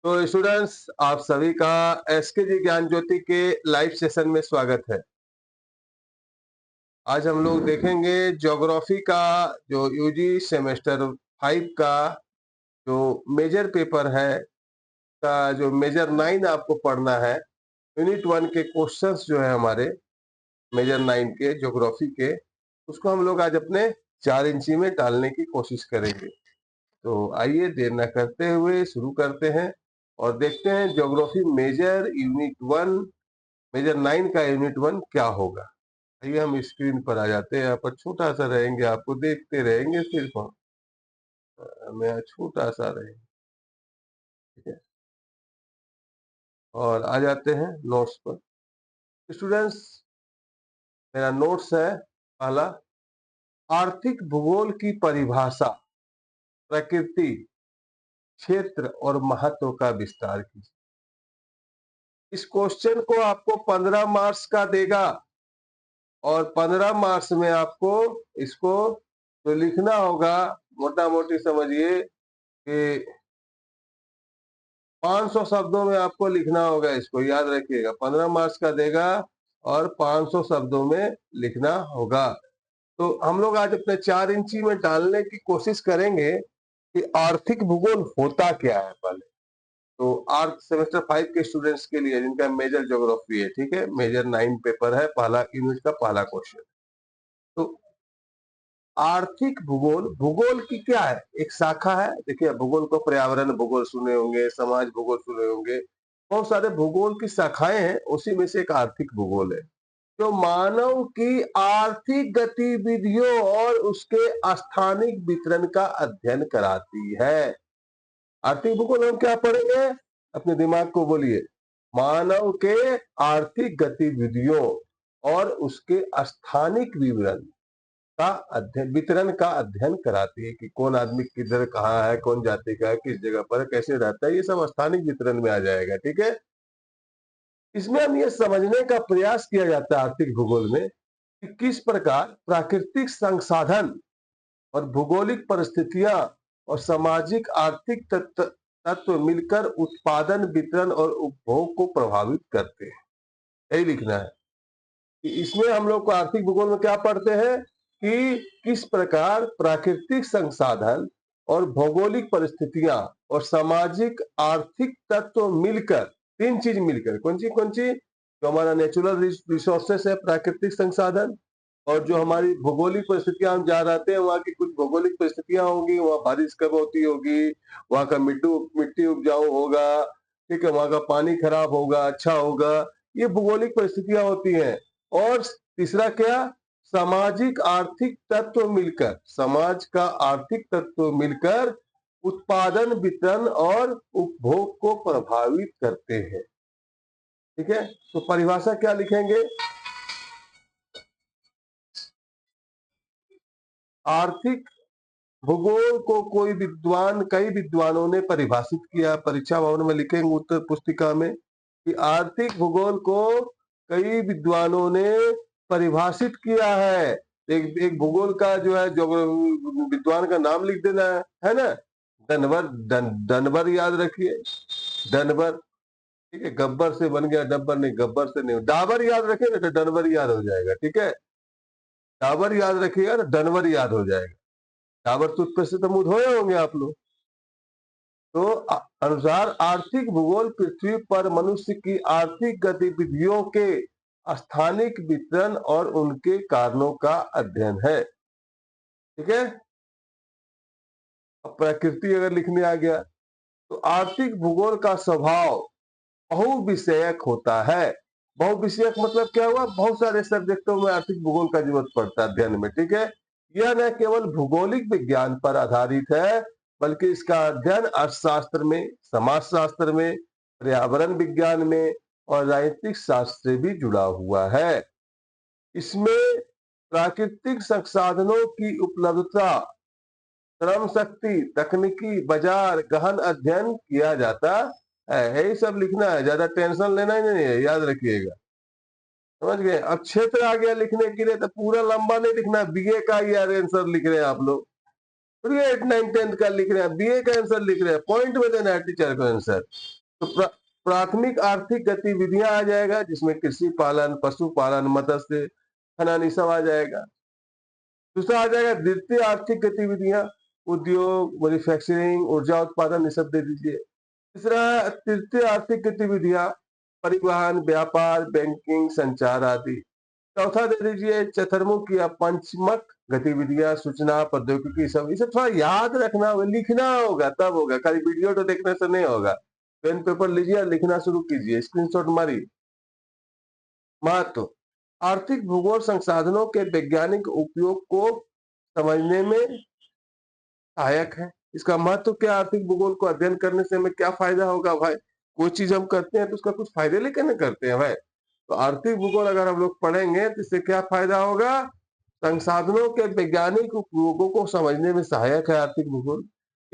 तो स्टूडेंट्स, आप सभी का एसके जी ज्ञान ज्योति के लाइव सेशन में स्वागत है। आज हम लोग देखेंगे ज्योग्राफी का जो यूजी सेमेस्टर 5 का जो मेजर पेपर है का जो मेजर 9 आपको पढ़ना है। यूनिट 1 के क्वेश्चंस जो है हमारे मेजर 9 के ज्योग्राफी के, उसको हम लोग आज अपने 4 इंची में डालने की कोशिश करेंगे। तो आइए देर न करते हुए शुरू करते हैं और देखते हैं ज्योग्राफी मेजर यूनिट 1 मेजर 9 का यूनिट 1 क्या होगा। आइए हम स्क्रीन पर आ जाते हैं। यहाँ पर छोटा सा रहेंगे, आपको देखते रहेंगे, सिर्फ हम हमें यहाँ छोटा सा रहेंगे। ठीक है, और आ जाते हैं नोट्स पर। स्टूडेंट्स, मेरा नोट्स है पहला, आर्थिक भूगोल की परिभाषा, प्रकृति, क्षेत्र और महत्व का विस्तार कीजिए। इस क्वेश्चन को आपको 15 मार्क्स का देगा और 15 मार्क्स में आपको इसको तो लिखना होगा। मोटा मोटी समझिए कि 500 शब्दों में आपको लिखना होगा। इसको याद रखिएगा, 15 मार्क्स का देगा और 500 शब्दों में लिखना होगा। तो हम लोग आज अपने 4 इंची में डालने की कोशिश करेंगे कि आर्थिक भूगोल होता क्या है पहले। तो आर्थ सेमेस्टर 5 के स्टूडेंट्स के लिए जिनका मेजर ज्योग्राफी है, ठीक है, मेजर 9 पेपर है, पहला यूनिट का पहला क्वेश्चन। तो आर्थिक भूगोल, भूगोल की क्या है, एक शाखा है। देखिए, भूगोल को पर्यावरण भूगोल सुने होंगे, समाज भूगोल सुने होंगे, बहुत सारे भूगोल की शाखाएं हैं, उसी में से एक आर्थिक भूगोल है जो मानव की आर्थिक गतिविधियों और उसके स्थानिक वितरण का अध्ययन कराती है। आर्थिक भूगोल हम क्या पढ़ेंगे, अपने दिमाग को बोलिए। मानव के आर्थिक गतिविधियों और उसके स्थानिक विवरण का अध्ययन, वितरण का अध्ययन कराती है कि कौन आदमी किधर कहाँ है, कौन जाति का है, किस जगह पर कैसे रहता है, ये सब स्थानिक वितरण में आ जाएगा। ठीक है, इसमें हम ये समझने का प्रयास किया जाता है आर्थिक भूगोल में कि किस प्रकार प्राकृतिक संसाधन और भौगोलिक परिस्थितियां और सामाजिक आर्थिक तत्व मिलकर उत्पादन, वितरण और उपभोग को प्रभावित करते हैं। यही लिखना है कि इसमें हम लोग को आर्थिक भूगोल में क्या पढ़ते हैं कि किस प्रकार प्राकृतिक संसाधन और भौगोलिक परिस्थितियां और सामाजिक आर्थिक तत्व मिलकर, 3 चीज मिलकर, कौन सी, जो हमारा नेचुरल रिसोर्सेस है, प्राकृतिक संसाधन, और जो हमारी भौगोलिक परिस्थितियां, हम जहाँ रहते हैं वहाँ की कुछ भौगोलिक परिस्थितियां होंगी, वहाँ बारिश कब होती होगी, वहाँ का मिट्टी उपजाऊ होगा, ठीक है, वहाँ का पानी खराब होगा, अच्छा होगा, ये भौगोलिक परिस्थितियां होती हैं। और तीसरा क्या, सामाजिक आर्थिक तत्व मिलकर, समाज का आर्थिक तत्व मिलकर उत्पादन, वितरण और उपभोग को प्रभावित करते हैं। ठीक है, तो परिभाषा क्या लिखेंगे, आर्थिक भूगोल को कोई विद्वान, कई विद्वानों ने परिभाषित किया। परीक्षा भवन में लिखेंगे उत्तर पुस्तिका में कि आर्थिक भूगोल को कई विद्वानों ने परिभाषित किया है। एक भूगोल का जो है, जो विद्वान का नाम लिख देना है ना, डनवर, डनवर याद रखिए, डनवर। ठीक है, गब्बर से बन गया डब्बर, नहीं, गब्बर से नहीं, डाबर याद रखिए ना तो डनवर याद हो जाएगा। ठीक है, डाबर याद रखिएगा तो डनवर याद हो जाएगा। डाबर टूथपेस्ट से तो मुंह धोए होंगे आप लोग। तो अनुसार आर्थिक भूगोल पृथ्वी पर मनुष्य की आर्थिक गतिविधियों के स्थानिक वितरण और उनके कारणों का अध्ययन है। ठीक है, अब प्रकृति अगर लिखने आ गया तो आर्थिक भूगोल का स्वभाव बहुविषयक होता है। बहुविषयक मतलब क्या हुआ, बहुत सारे सब्जेक्टों में आर्थिक भूगोल का जरूरत पड़ता है अध्ययन में। ठीक है, यह न केवल भौगोलिक विज्ञान पर आधारित है, बल्कि इसका अध्ययन अर्थशास्त्र में, समाजशास्त्र में, पर्यावरण विज्ञान में और राजनीतिक शास्त्र से भी जुड़ा हुआ है। इसमें प्राकृतिक संसाधनों की उपलब्धता, श्रम शक्ति, तकनीकी बाजार, गहन अध्ययन किया जाता है। यही सब लिखना है, ज्यादा टेंशन लेना ही नहीं है, याद रखिएगा। समझ गए। अब क्षेत्र आ गया लिखने के लिए, तो पूरा लंबा नहीं लिखना, बीए का ही आंसर लिख रहे हैं आप लोग। और ये 8, 9, 10 का लिख रहे हैं, बीए का आंसर लिख रहे हैं, पॉइंट में देना है टीचर को आंसर। तो प्राथमिक आर्थिक गतिविधियां आ जाएगा, जिसमें कृषि पालन, पशुपालन, मत्स्य, खनन, सब आ जाएगा। दूसरा आ जाएगा द्वितीय आर्थिक गतिविधियां, उद्योग, मैन्युफैक्चरिंग, ऊर्जा उत्पादन, ये सब दे दीजिए। तीसरा है तृतीय आर्थिक गतिविधियां, परिवहन, व्यापार, बैंकिंग, संचार आदि। चौथा दे दीजिए चतुर्मुख या पंचमक गतिविधियां, सूचना, प्रौद्योगिकी, सब। इसे थोड़ा याद रखना होगा, लिखना होगा, तब होगा, खाली वीडियो तो देखने से नहीं होगा। पेन पेपर लीजिए, लिखना शुरू कीजिए, स्क्रीनशॉट मारिए। महत्व, आर्थिक भूगोल संसाधनों के वैज्ञानिक उपयोग को समझने में सहायक है। इसका महत्व क्या, आर्थिक भूगोल को अध्ययन करने से हमें क्या फायदा होगा भाई? कोई चीज हम करते हैं तो उसका कुछ फायदे लेकर ना करते हैं भाई। तो आर्थिक भूगोल अगर हम लोग पढ़ेंगे तो इससे क्या फायदा होगा? संसाधनों के वैज्ञानिक उपयोगों को समझने में सहायक है आर्थिक भूगोल।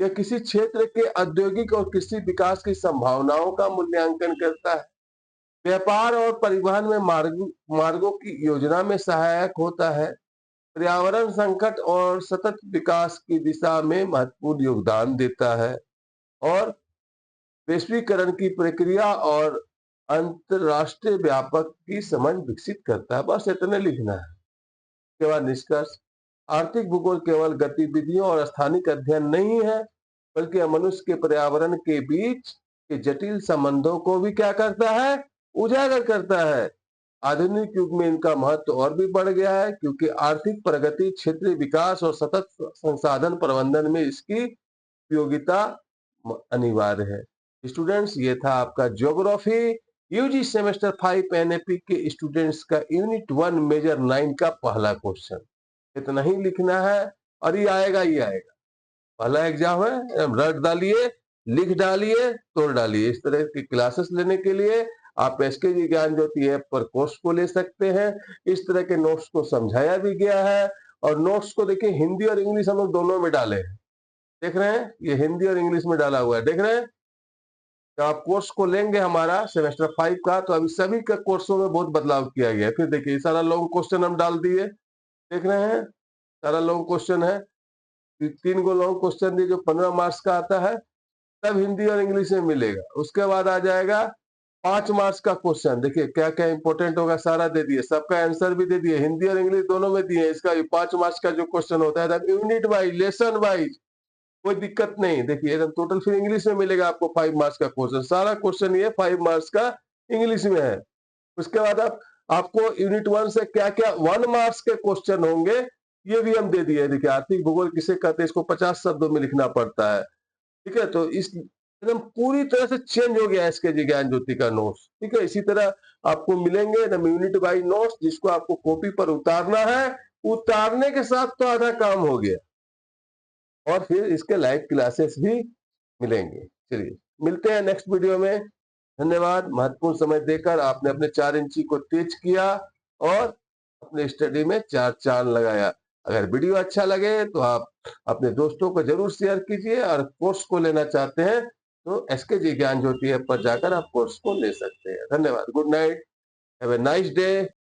यह किसी क्षेत्र के औद्योगिक और कृषि विकास की संभावनाओं का मूल्यांकन करता है। व्यापार और परिवहन में मार्गों की योजना में सहायक होता है। पर्यावरण संकट और सतत विकास की दिशा में महत्वपूर्ण योगदान देता है। और वैश्वीकरण की प्रक्रिया और अंतरराष्ट्रीय व्यापक की समझ विकसित करता है। बस इतने लिखना है। उसके बाद निष्कर्ष, आर्थिक भूगोल केवल गतिविधियों और स्थानिक अध्ययन नहीं है, बल्कि यह मनुष्य के पर्यावरण के बीच के जटिल संबंधों को भी क्या करता है? उजागर करता है। आधुनिक युग में इनका महत्व और भी बढ़ गया है, क्योंकि आर्थिक प्रगति, क्षेत्रीय विकास और सतत संसाधन प्रबंधन में इसकी उपयोगिता अनिवार्य है। स्टूडेंट्स, ये था आपका ज्योग्राफी यूजी सेमेस्टर 5 एनएपी के स्टूडेंट्स का यूनिट 1 मेजर 9 का पहला क्वेश्चन। इतना ही लिखना है और ये आएगा, ये आएगा। पहला एग्जाम है, रट डालिए, लिख डालिए, तोड़ डालिए। इस तरह की क्लासेस लेने के लिए आप एसके ज्ञान ज्योति ऐप पर कोर्स को ले सकते हैं। इस तरह के नोट्स को समझाया भी गया है, और नोट्स को देखिए हिंदी और इंग्लिश हम लोग दोनों में डाले हैं। देख रहे हैं, ये हिंदी और इंग्लिश में डाला हुआ है, देख रहे हैं। तो आप कोर्स को लेंगे हमारा सेमेस्टर 5 का, तो अभी सभी का कोर्सों में बहुत बदलाव किया गया है। फिर देखिए सारा लॉन्ग क्वेश्चन हम डाल दिए, देख रहे हैं, सारा लॉन्ग क्वेश्चन है। 3 गो लॉन्ग क्वेश्चन दिए जो 15 मार्क्स का आता है, सब हिंदी और इंग्लिश में मिलेगा। उसके बाद आ जाएगा 5 मार्क्स का क्वेश्चन। देखिए क्या क्या इंपॉर्टेंट होगा सारा दे दिए, सबका आंसर भी दे दिए, हिंदी और इंग्लिश दोनों में दिए। इसका 5 मार्क्स का जो क्वेश्चन होता है यूनिट वाइज, लेसन वाइज, कोई दिक्कत नहीं। देखिए एकदम टोटल फिर इंग्लिश में मिलेगा आपको 5 मार्क्स का क्वेश्चन। सारा क्वेश्चन ये 5 मार्क्स का इंग्लिश में है। उसके बाद आपको यूनिट 1 से क्या क्या 1 मार्क्स के क्वेश्चन होंगे, ये भी हम दे दिए। देखिए आर्थिक भूगोल किसे कहते हैं, इसको 50 शब्दों में लिखना पड़ता है। ठीक है, तो इस एकदम पूरी तरह से चेंज हो गया एसके जी ज्ञान ज्योति का नोट्स। ठीक है, इसी तरह आपको मिलेंगे एकदम यूनिट वाइज नोट्स, जिसको आपको कॉपी पर उतारना है। उतारने के साथ तो आधा काम हो गया, और फिर इसके लाइव क्लासेस भी मिलेंगे। चलिए मिलते हैं नेक्स्ट वीडियो में। धन्यवाद, महत्वपूर्ण समय देकर आपने अपने 4 इंची को तेज किया और अपने स्टडी में 4 चांद लगाया। अगर वीडियो अच्छा लगे तो आप अपने दोस्तों को जरूर शेयर कीजिए, और कोर्स को लेना चाहते हैं तो एसके जी ज्ञान ज्योति ऐप पर जाकर आप कोर्स को ले सकते हैं। धन्यवाद, good night, have a nice day.